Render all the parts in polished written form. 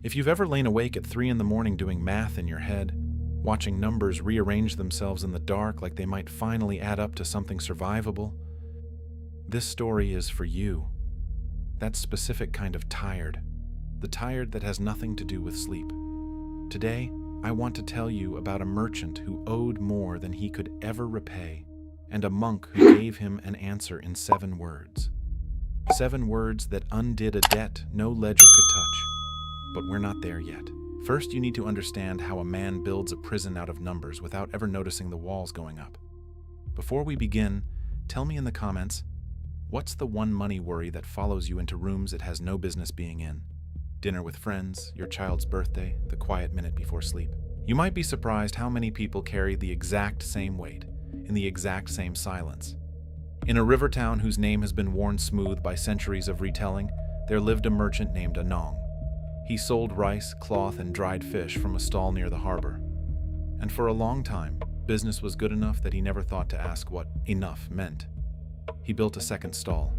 If you've ever lain awake at 3 in the morning doing math in your head, watching numbers rearrange themselves in the dark like they might finally add up to something survivable, this story is for you. That specific kind of tired, the tired that has nothing to do with sleep. Today, I want to tell you about a merchant who owed more than he could ever repay, and a monk who gave him an answer in 7 words. 7 words that undid a debt no ledger could touch. But we're not there yet. First, you need to understand how a man builds a prison out of numbers without ever noticing the walls going up. Before we begin, tell me in the comments, what's the one money worry that follows you into rooms it has no business being in? Dinner with friends, your child's birthday, the quiet minute before sleep. You might be surprised how many people carry the exact same weight, in the exact same silence. In a river town whose name has been worn smooth by centuries of retelling, there lived a merchant named Anong. He sold rice, cloth, and dried fish from a stall near the harbor. And for a long time, business was good enough that he never thought to ask what enough meant. He built a second stall,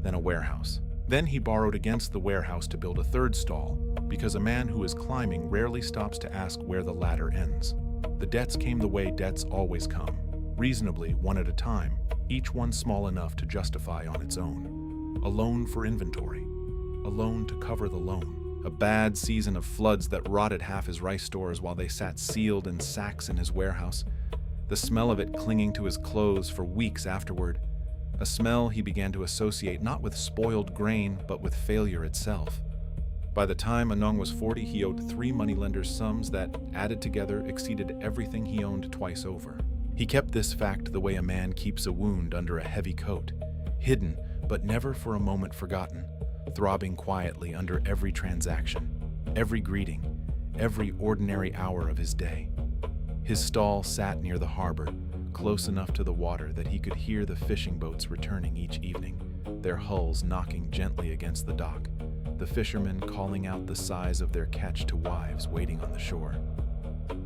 then a warehouse. Then he borrowed against the warehouse to build a third stall, because a man who is climbing rarely stops to ask where the ladder ends. The debts came the way debts always come, reasonably, one at a time, each one small enough to justify on its own. A loan for inventory, a loan to cover the loan. A bad season of floods that rotted half his rice stores while they sat sealed in sacks in his warehouse, the smell of it clinging to his clothes for weeks afterward, a smell he began to associate not with spoiled grain, but with failure itself. By the time Anong was 40, he owed 3 moneylenders sums that, added together, exceeded everything he owned twice over. He kept this fact the way a man keeps a wound under a heavy coat, hidden, but never for a moment forgotten, throbbing quietly under every transaction, every greeting, every ordinary hour of his day. His stall sat near the harbor, close enough to the water that he could hear the fishing boats returning each evening, their hulls knocking gently against the dock, the fishermen calling out the size of their catch to wives waiting on the shore.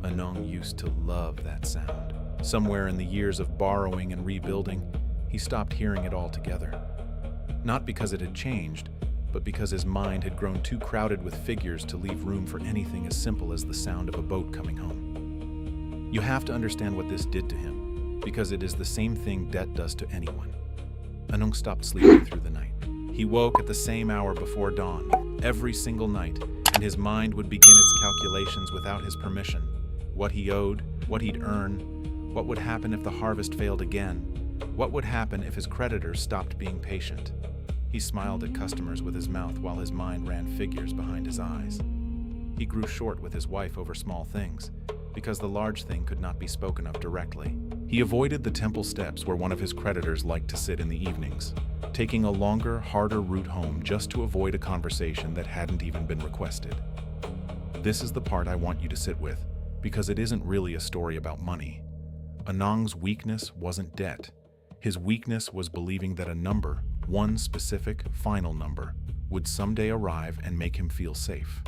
Anong used to love that sound. Somewhere in the years of borrowing and rebuilding, he stopped hearing it altogether. Not because it had changed, but because his mind had grown too crowded with figures to leave room for anything as simple as the sound of a boat coming home. You have to understand what this did to him, because it is the same thing debt does to anyone. Anong stopped sleeping through the night. He woke at the same hour before dawn, every single night, and his mind would begin its calculations without his permission. What he owed, what he'd earn, what would happen if the harvest failed again, what would happen if his creditors stopped being patient. He smiled at customers with his mouth while his mind ran figures behind his eyes. He grew short with his wife over small things, because the large thing could not be spoken of directly. He avoided the temple steps where one of his creditors liked to sit in the evenings, taking a longer, harder route home just to avoid a conversation that hadn't even been requested. This is the part I want you to sit with, because it isn't really a story about money. Anong's weakness wasn't debt. His weakness was believing that a number, one specific, final number, would someday arrive and make him feel safe.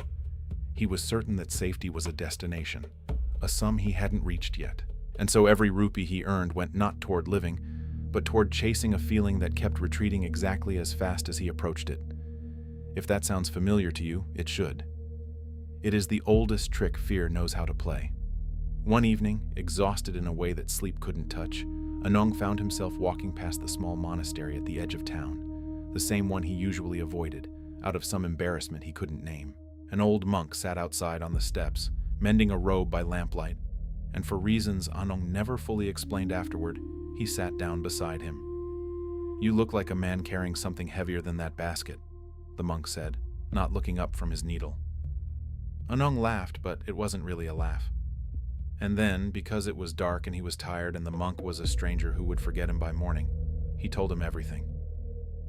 He was certain that safety was a destination, a sum he hadn't reached yet. And so every rupee he earned went not toward living, but toward chasing a feeling that kept retreating exactly as fast as he approached it. If that sounds familiar to you, it should. It is the oldest trick fear knows how to play. One evening, exhausted in a way that sleep couldn't touch, Anong found himself walking past the small monastery at the edge of town, the same one he usually avoided, out of some embarrassment he couldn't name. An old monk sat outside on the steps, mending a robe by lamplight, and for reasons Anong never fully explained afterward, he sat down beside him. "You look like a man carrying something heavier than that basket," the monk said, not looking up from his needle. Anong laughed, but it wasn't really a laugh. And then, because it was dark and he was tired and the monk was a stranger who would forget him by morning, he told him everything.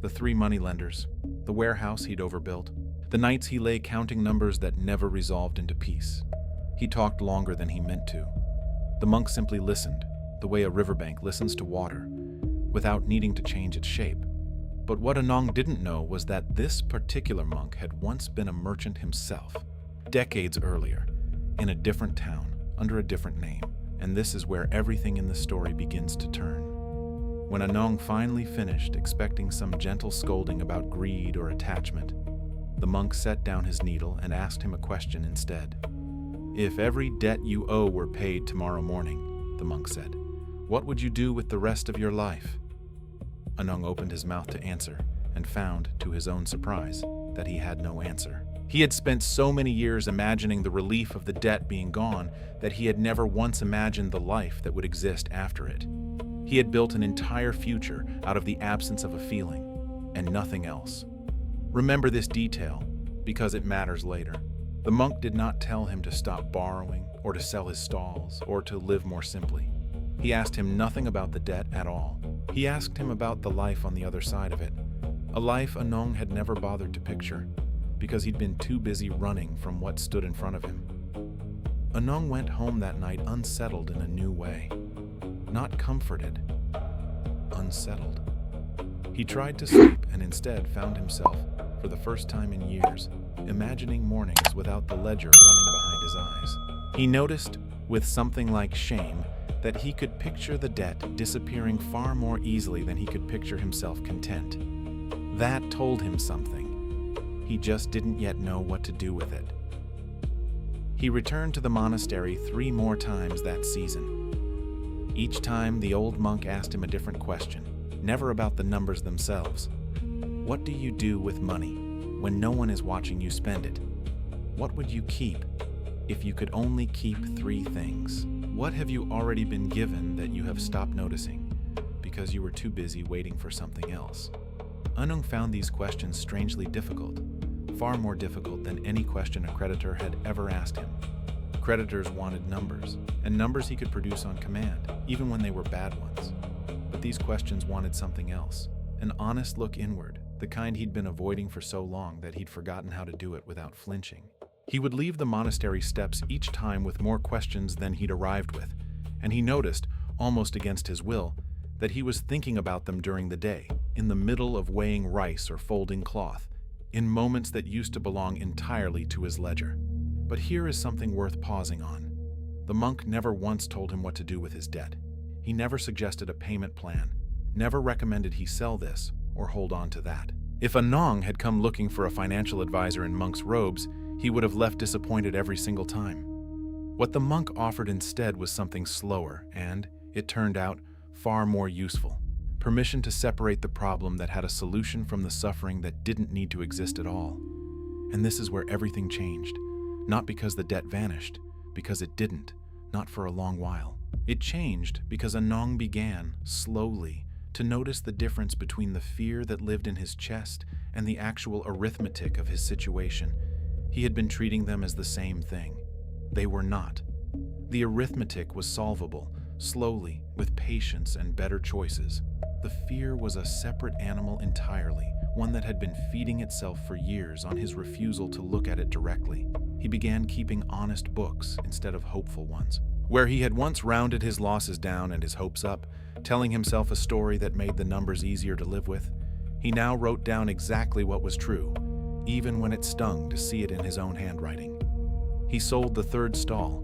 The 3 moneylenders, the warehouse he'd overbuilt, the nights he lay counting numbers that never resolved into peace. He talked longer than he meant to. The monk simply listened, the way a riverbank listens to water, without needing to change its shape. But what Anong didn't know was that this particular monk had once been a merchant himself, decades earlier, in a different town, under a different name, and this is where everything in the story begins to turn. When Anong finally finished, expecting some gentle scolding about greed or attachment, The monk set down his needle and asked him a question instead. "If every debt you owe were paid tomorrow morning," the monk said, "what would you do with the rest of your life?" Anung opened his mouth to answer and found, to his own surprise, that he had no answer. He had spent so many years imagining the relief of the debt being gone that he had never once imagined the life that would exist after it. He had built an entire future out of the absence of a feeling, and nothing else. Remember this detail, because it matters later. The monk did not tell him to stop borrowing, or to sell his stalls, or to live more simply. He asked him nothing about the debt at all. He asked him about the life on the other side of it, a life Anung had never bothered to picture, because he'd been too busy running from what stood in front of him. Anung went home that night unsettled in a new way. Not comforted, unsettled. He tried to sleep and instead found himself, for the first time in years, imagining mornings without the ledger running behind his eyes. He noticed, with something like shame, that he could picture the debt disappearing far more easily than he could picture himself content. That told him something. He just didn't yet know what to do with it. He returned to the monastery 3 more times that season. Each time, the old monk asked him a different question, never about the numbers themselves. What do you do with money when no one is watching you spend it? What would you keep if you could only keep 3 things? What have you already been given that you have stopped noticing because you were too busy waiting for something else? Anung found these questions strangely difficult, far more difficult than any question a creditor had ever asked him. Creditors wanted numbers, and numbers he could produce on command, even when they were bad ones. But these questions wanted something else, an honest look inward, the kind he'd been avoiding for so long that he'd forgotten how to do it without flinching. He would leave the monastery steps each time with more questions than he'd arrived with, and he noticed, almost against his will, that he was thinking about them during the day, in the middle of weighing rice or folding cloth, in moments that used to belong entirely to his ledger. But here is something worth pausing on. The monk never once told him what to do with his debt. He never suggested a payment plan, never recommended he sell this or hold on to that. If Anung had come looking for a financial advisor in monk's robes, he would have left disappointed every single time. What the monk offered instead was something slower and, it turned out, far more useful. Permission to separate the problem that had a solution from the suffering that didn't need to exist at all. And this is where everything changed. Not because the debt vanished, because it didn't, not for a long while. It changed because Anung began, slowly, to notice the difference between the fear that lived in his chest and the actual arithmetic of his situation. He had been treating them as the same thing. They were not. The arithmetic was solvable, slowly, with patience and better choices. The fear was a separate animal entirely, one that had been feeding itself for years on his refusal to look at it directly. He began keeping honest books instead of hopeful ones. Where he had once rounded his losses down and his hopes up, telling himself a story that made the numbers easier to live with, he now wrote down exactly what was true, even when it stung to see it in his own handwriting. He sold the 3rd stall,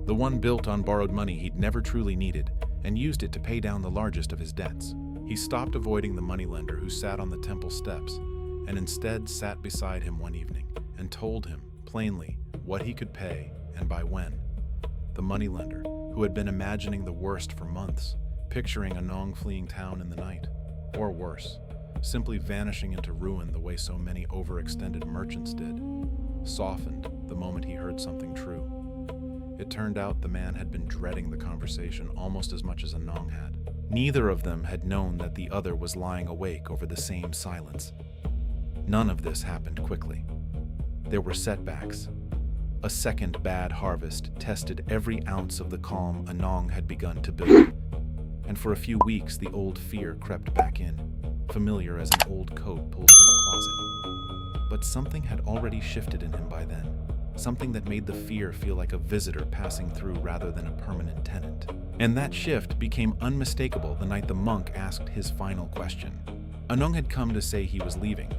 the one built on borrowed money he'd never truly needed, and used it to pay down the largest of his debts. He stopped avoiding the moneylender who sat on the temple steps, and instead sat beside him one evening and told him, plainly, what he could pay and by when. The moneylender, who had been imagining the worst for months, picturing Anung fleeing town in the night, or worse, simply vanishing into ruin the way so many overextended merchants did, softened the moment he heard something true. It turned out the man had been dreading the conversation almost as much as Anung had. Neither of them had known that the other was lying awake over the same silence. None of this happened quickly. There were setbacks. A second bad harvest tested every ounce of the calm Anung had begun to build. And for a few weeks the old fear crept back in, familiar as an old coat pulled from a closet. But something had already shifted in him by then. Something that made the fear feel like a visitor passing through rather than a permanent tenant. And that shift became unmistakable the night the monk asked his final question. Anung had come to say he was leaving.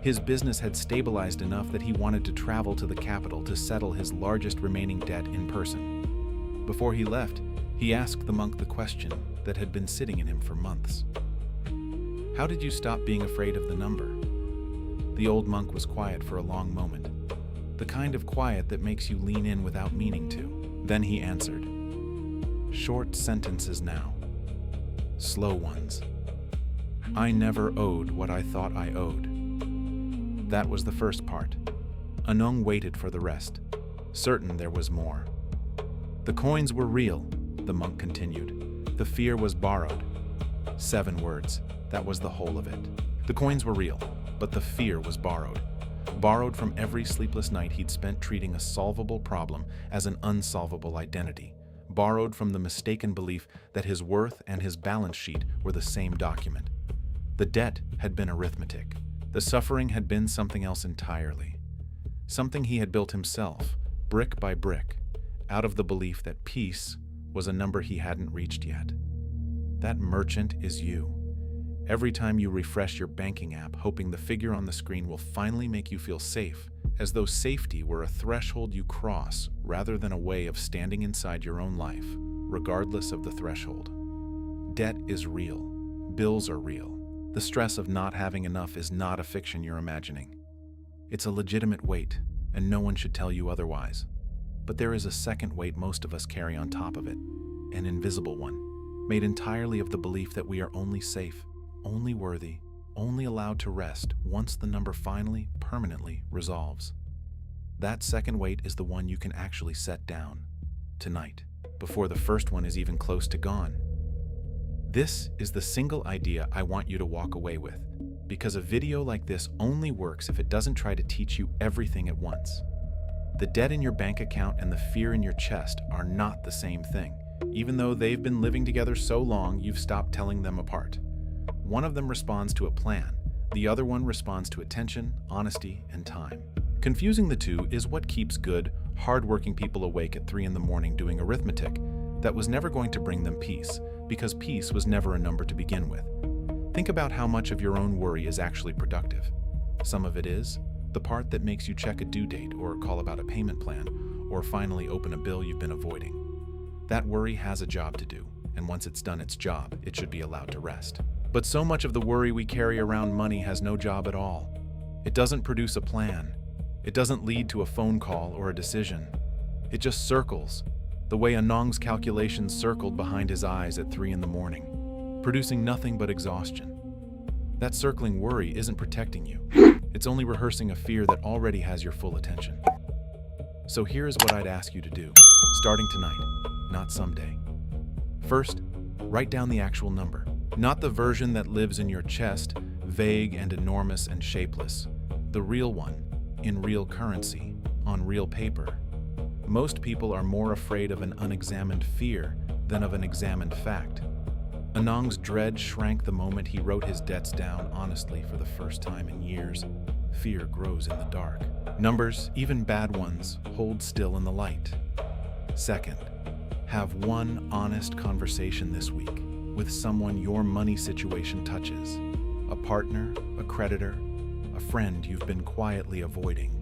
His business had stabilized enough that he wanted to travel to the capital to settle his largest remaining debt in person. Before he left, he asked the monk the question that had been sitting in him for months. How did you stop being afraid of the number? The old monk was quiet for a long moment, the kind of quiet that makes you lean in without meaning to. Then he answered. Short sentences now. Slow ones. I never owed what I thought I owed. That was the first part. Anung waited for the rest, certain there was more. The coins were real, the monk continued. The fear was borrowed. 7 words, that was the whole of it. The coins were real, but the fear was borrowed. Borrowed from every sleepless night he'd spent treating a solvable problem as an unsolvable identity. Borrowed from the mistaken belief that his worth and his balance sheet were the same document. The debt had been arithmetic. The suffering had been something else entirely. Something he had built himself, brick by brick, out of the belief that peace was a number he hadn't reached yet. That merchant is you. Every time you refresh your banking app, hoping the figure on the screen will finally make you feel safe, as though safety were a threshold you cross rather than a way of standing inside your own life, regardless of the threshold. Debt is real. Bills are real. The stress of not having enough is not a fiction you're imagining. It's a legitimate weight, and no one should tell you otherwise. But there is a second weight most of us carry on top of it, an invisible one, made entirely of the belief that we are only safe, only worthy, only allowed to rest once the number finally, permanently resolves. That second weight is the one you can actually set down, tonight, before the first one is even close to gone. This is the single idea I want you to walk away with, because a video like this only works if it doesn't try to teach you everything at once. The debt in your bank account and the fear in your chest are not the same thing, even though they've been living together so long you've stopped telling them apart. One of them responds to a plan, the other one responds to attention, honesty, and time. Confusing the two is what keeps good, hard-working people awake at 3 a.m. doing arithmetic that was never going to bring them peace, because peace was never a number to begin with. Think about how much of your own worry is actually productive. Some of it is the part that makes you check a due date or call about a payment plan or finally open a bill you've been avoiding. That worry has a job to do, and once it's done its job, it should be allowed to rest. But so much of the worry we carry around money has no job at all. It doesn't produce a plan. It doesn't lead to a phone call or a decision. It just circles, the way Anung's calculations circled behind his eyes at 3 a.m, producing nothing but exhaustion. That circling worry isn't protecting you. It's only rehearsing a fear that already has your full attention. So here's what I'd ask you to do, starting tonight, not someday. First, write down the actual number. Not the version that lives in your chest, vague and enormous and shapeless. The real one, in real currency, on real paper. Most people are more afraid of an unexamined fear than of an examined fact. Anung's dread shrank the moment he wrote his debts down honestly for the first time in years. Fear grows in the dark. Numbers, even bad ones, hold still in the light. Second, have one honest conversation this week with someone your money situation touches. A partner, a creditor, a friend you've been quietly avoiding.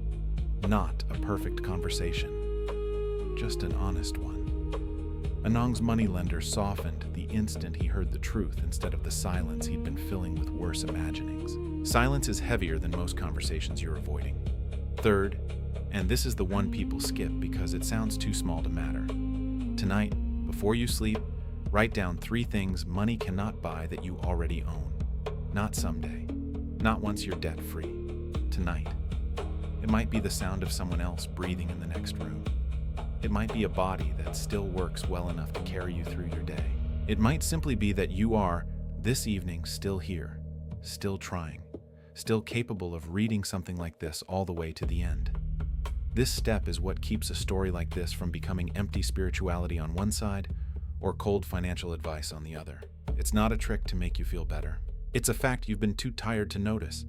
Not a perfect conversation, just an honest one. Anung's moneylender softened the instant he heard the truth instead of the silence he'd been filling with worse imaginings. Silence is heavier than most conversations you're avoiding. Third, and this is the one people skip because it sounds too small to matter. Tonight, before you sleep, write down 3 things money cannot buy that you already own. Not someday. Not once you're debt-free. Tonight. It might be the sound of someone else breathing in the next room. It might be a body that still works well enough to carry you through your day. It might simply be that you are, this evening, still here, still trying, still capable of reading something like this all the way to the end. This step is what keeps a story like this from becoming empty spirituality on one side or cold financial advice on the other. It's not a trick to make you feel better. It's a fact you've been too tired to notice.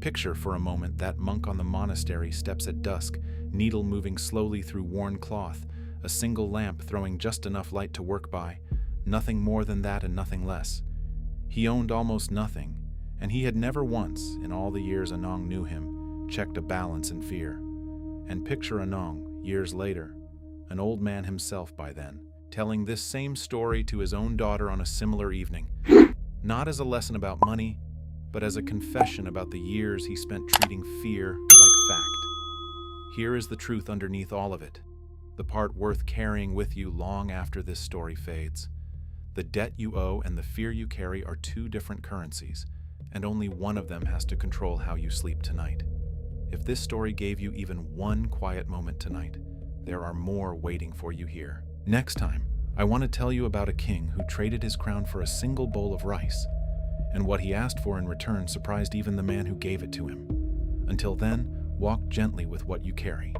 Picture for a moment that monk on the monastery steps at dusk, needle moving slowly through worn cloth, a single lamp throwing just enough light to work by, nothing more than that and nothing less. He owned almost nothing, and he had never once, in all the years Anung knew him, checked a balance in fear. And picture Anung, years later, an old man himself by then, telling this same story to his own daughter on a similar evening, not as a lesson about money, but as a confession about the years he spent treating fear like fact. Here is the truth underneath all of it, the part worth carrying with you long after this story fades. The debt you owe and the fear you carry are two different currencies, and only one of them has to control how you sleep tonight. If this story gave you even one quiet moment tonight, there are more waiting for you here. Next time, I want to tell you about a king who traded his crown for a single bowl of rice, and what he asked for in return surprised even the man who gave it to him. Until then, walk gently with what you carry.